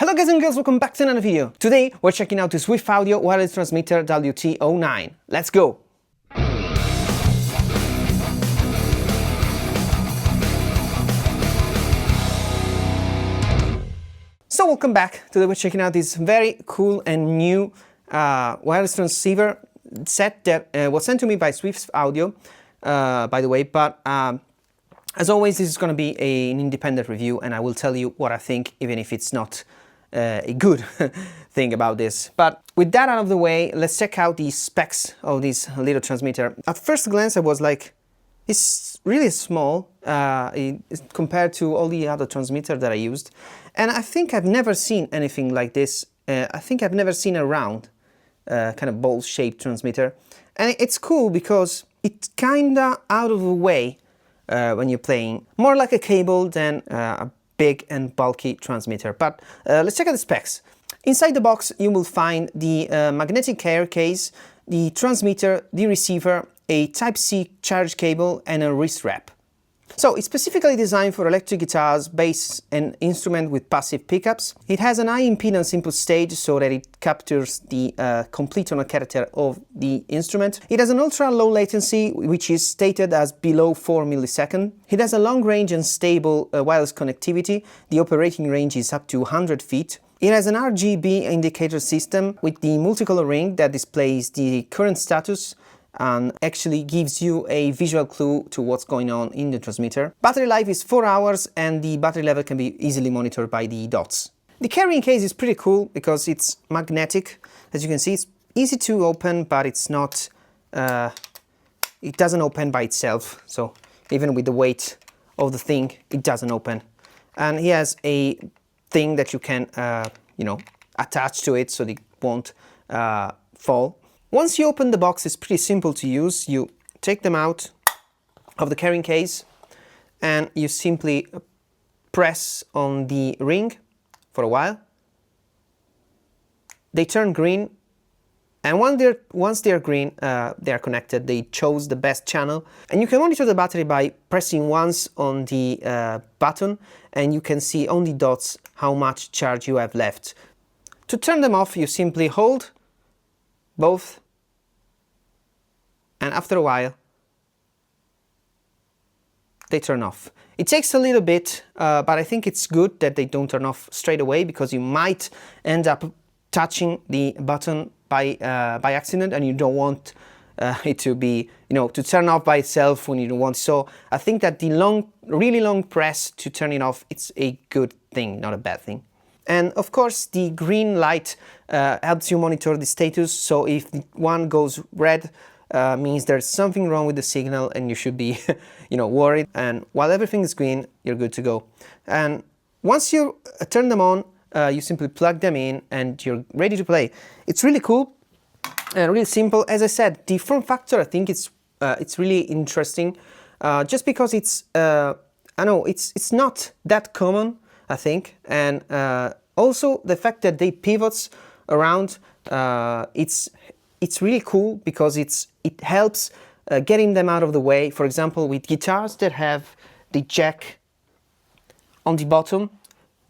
Hello guys and girls, welcome back to another video. Today we're checking out the Swiff Audio wireless transmitter WT09. Let's go! So welcome back. Today we're checking out this very cool and new wireless transceiver set that was sent to me by Swiff Audio, by the way, but as always this is going to be an independent review and I will tell you what I think even if it's not a good thing about this. But with that out of the way, let's check out the specs of this little transmitter. At first glance I was like, it's really small compared to all the other transmitters that I used, and I think I've never seen anything like this. I think I've never seen a round kind of bowl-shaped transmitter, and it's cool because it's kinda out of the way when you're playing, more like a cable than a big and bulky transmitter. But let's check out the specs. Inside the box you will find the magnetic carrier case, the transmitter, the receiver, a Type-C charge cable and a wrist wrap. So it's specifically designed for electric guitars, bass and instrument with passive pickups. It has an high impedance input stage so that it captures the complete tonal character of the instrument. It has an ultra low latency which is stated as below 4 milliseconds. It has a long range and stable wireless connectivity. The operating range is up to 100 feet. It has an RGB indicator system with the multicolor ring that displays the current status and actually gives you a visual clue to what's going on in the transmitter. Battery life is 4 hours and the battery level can be easily monitored by the dots. The carrying case is pretty cool because it's magnetic. As you can see, it's easy to open, but it's not, it doesn't open by itself. So even with the weight of the thing, it doesn't open. And he has a thing that you can, attach to it so it won't fall. Once you open the box, it's pretty simple to use. You take them out of the carrying case and you simply press on the ring for a while. They turn green, and once they're green, they're connected. They chose the best channel, and you can monitor the battery by pressing once on the button, and you can see on the dots how much charge you have left. To turn them off, you simply hold both, and after a while they turn off. It takes a little bit, but I think it's good that they don't turn off straight away because you might end up touching the button by accident, and you don't want it to be, to turn off by itself when you don't want. So I think that the really long press to turn it off, it's a good thing, not a bad thing. And of course the green light helps you monitor the status, so if one goes red, means there's something wrong with the signal and you should be worried, and while everything is green, you're good to go. And once you turn them on, you simply plug them in and you're ready to play. It's really cool and really simple. As I said, the form factor, I think it's really interesting, just because it's it's not that common, I think, and also the fact that they pivots around, it's really cool because it helps getting them out of the way. For example, with guitars that have the jack on the bottom,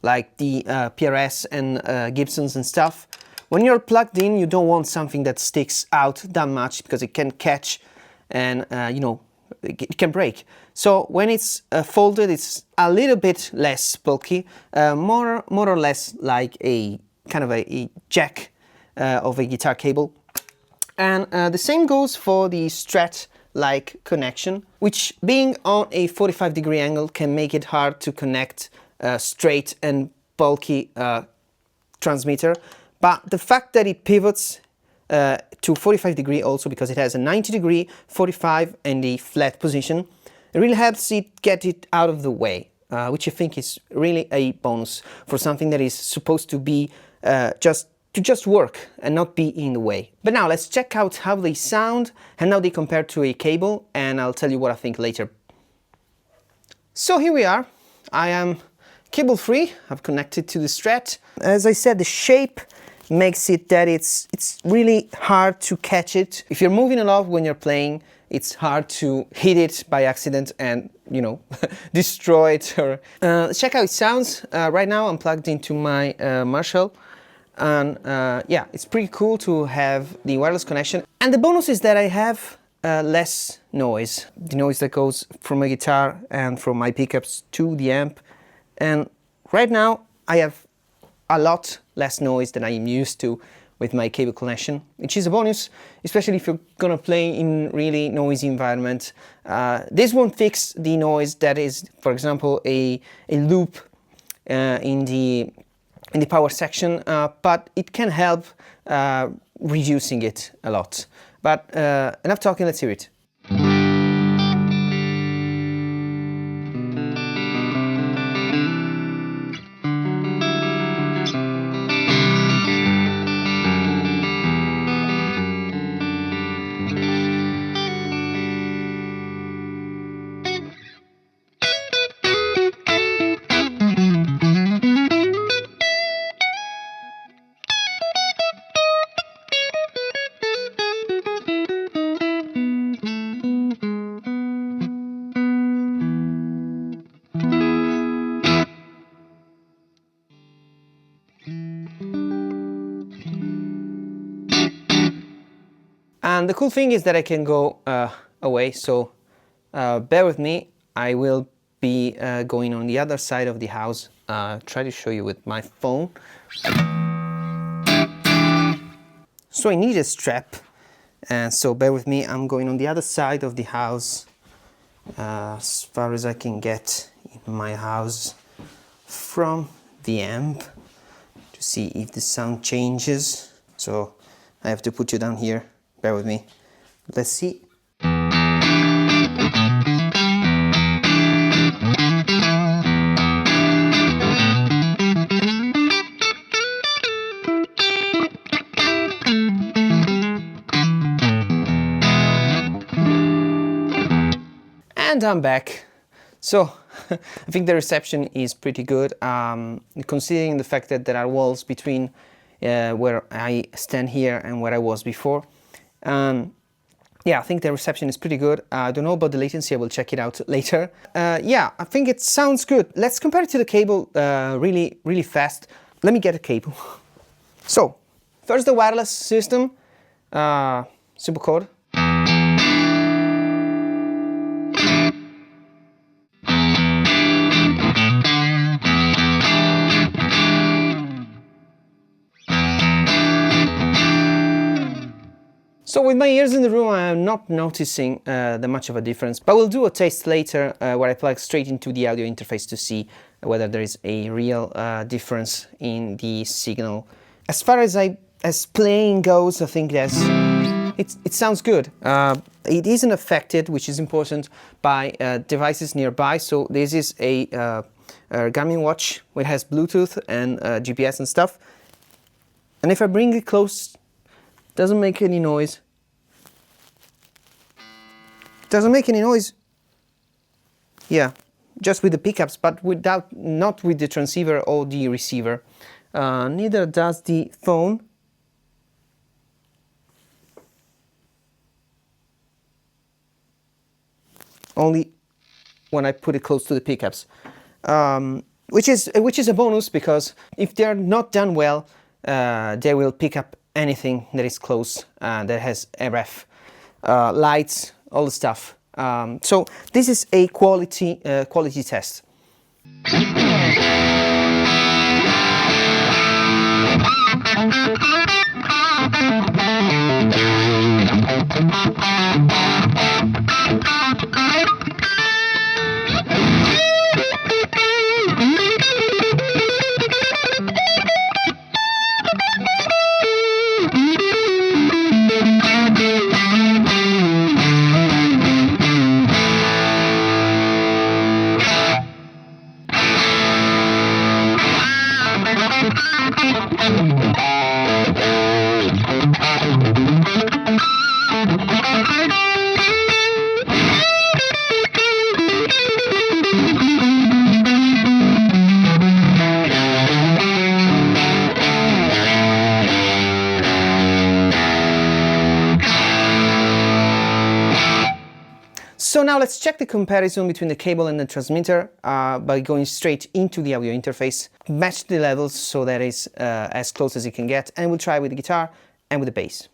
like the PRS and Gibsons and stuff, when you're plugged in, you don't want something that sticks out that much because it can catch and it can break. So when it's folded, it's a little bit less bulky, more or less like a kind of a jack of a guitar cable. And the same goes for the Strat-like connection, which being on a 45-degree angle can make it hard to connect straight and bulky transmitter. But the fact that it pivots to 45-degree also because it has a 90-degree, 45 and a flat position, it really helps it get it out of the way, which I think is really a bonus for something that is supposed to be just work and not be in the way. But now let's check out how they sound and how they compare to a cable, and I'll tell you what I think later. So here we are. I am cable free. I've connected to the Strat. As I said, the shape makes it that it's really hard to catch it. If you're moving a lot when you're playing, it's hard to hit it by accident and, you know, destroy it. Or let's check how it sounds. Right now I'm plugged into my Marshall, and yeah, it's pretty cool to have the wireless connection. And the bonus is that I have less noise, the noise that goes from my guitar and from my pickups to the amp. And right now I have a lot less noise than I am used to with my cable connection, which is a bonus, especially if you're gonna play in really noisy environment. This won't fix the noise that is, for example, a loop in the power section, but it can help reducing it a lot. But enough talking, let's hear it. And the cool thing is that I can go away, so bear with me. I will be going on the other side of the house. Try to show you with my phone. So I need a strap, and so bear with me. I'm going on the other side of the house as far as I can get in my house from the amp to see if the sound changes. So I have to put you down here. Bear with me. Let's see. And I'm back. So I think the reception is pretty good, considering the fact that there are walls between where I stand here and where I was before. Yeah, I think the reception is pretty good. I don't know about the latency, I will check it out later. Yeah, I think it sounds good. Let's compare it to the cable really fast. Let me get a cable. So, first the wireless system, simple chord. So with my ears in the room, I'm not noticing that much of a difference, but we'll do a test later where I plug straight into the audio interface to see whether there is a real difference in the signal. As far as playing goes, I think it sounds good. It isn't affected, which is important, by devices nearby. So this is a Garmin watch which has Bluetooth and GPS and stuff. And if I bring it close, it doesn't make any noise. Doesn't make any noise. Yeah, just with the pickups, but not with the transceiver or the receiver. Neither does the phone. Only when I put it close to the pickups, which is a bonus, because if they're not done well, they will pick up anything that is close, that has RF, lights, all the stuff. So this is a quality test. So now let's check the comparison between the cable and the transmitter by going straight into the audio interface. Match the levels so that is as close as you can get, and we'll try with the guitar and with the bass.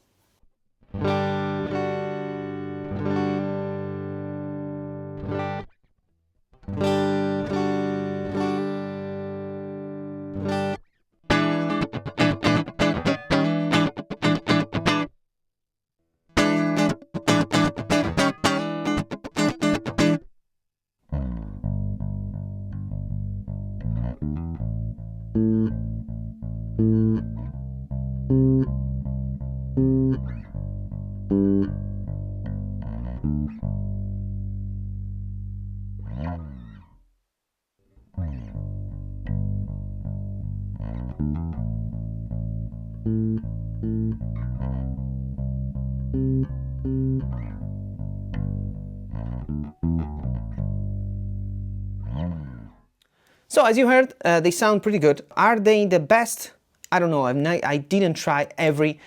So as you heard, they sound pretty good. Are they the best? I don't know. I didn't try every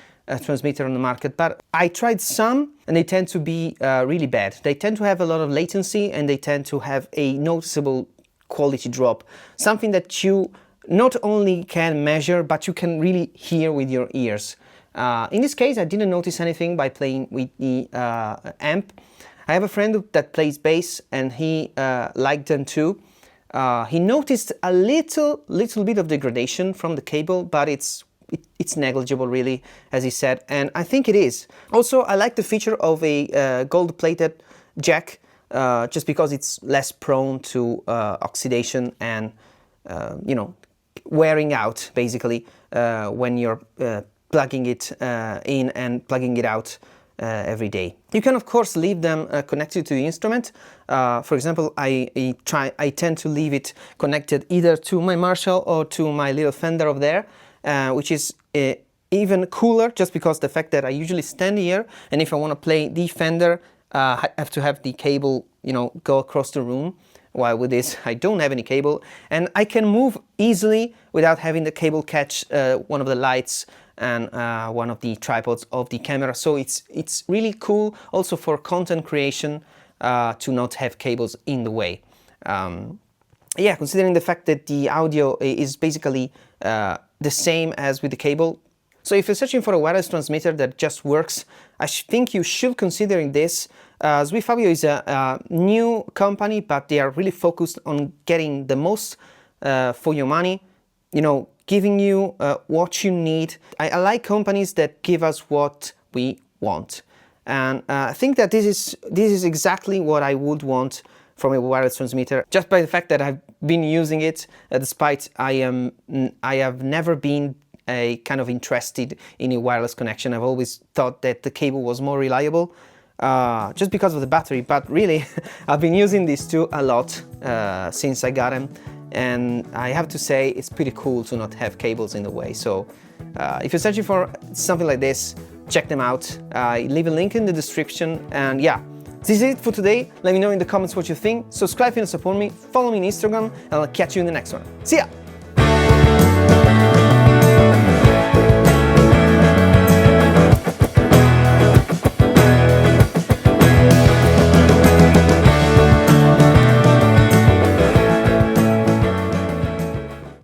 transmitter on the market, but I tried some and they tend to be really bad. They tend to have a lot of latency and they tend to have a noticeable quality drop. Something that you not only can measure, but you can really hear with your ears. In this case, I didn't notice anything by playing with the amp. I have a friend that plays bass and he liked them too. He noticed a little bit of degradation from the cable, but it's negligible really, as he said, and I think it is. Also, I like the feature of a gold-plated jack, just because it's less prone to oxidation and you know, wearing out basically when you're plugging it in and plugging it out every day. You can of course leave them connected to the instrument. For example, I tend to leave it connected either to my Marshall or to my little Fender over there, which is even cooler just because the fact that I usually stand here, and if I want to play the Fender, I have to have the cable, you know, go across the room. While with this, I don't have any cable, and I can move easily without having the cable catch one of the lights and one of the tripods of the camera. So it's really cool also for content creation to not have cables in the way. Yeah, considering the fact that the audio is basically the same as with the cable. So if you're searching for a wireless transmitter that just works, I think you should consider this. Swiff Audio is a new company, but they are really focused on getting the most for your money, you know, giving you what you need. I like companies that give us what we want, and I think that this is exactly what I would want from a wireless transmitter, just by the fact that I've been using it, despite I have never been a kind of interested in a wireless connection. I've always thought that the cable was more reliable, just because of the battery, but really I've been using these two a lot since I got them, and I have to say it's pretty cool to not have cables in the way. So if you're searching for something like this, check them out. Leave a link in the description, and yeah, this is it for today. Let me know in the comments what you think. Subscribe if you want to support me, follow me on Instagram, and I'll catch you in the next one. See ya!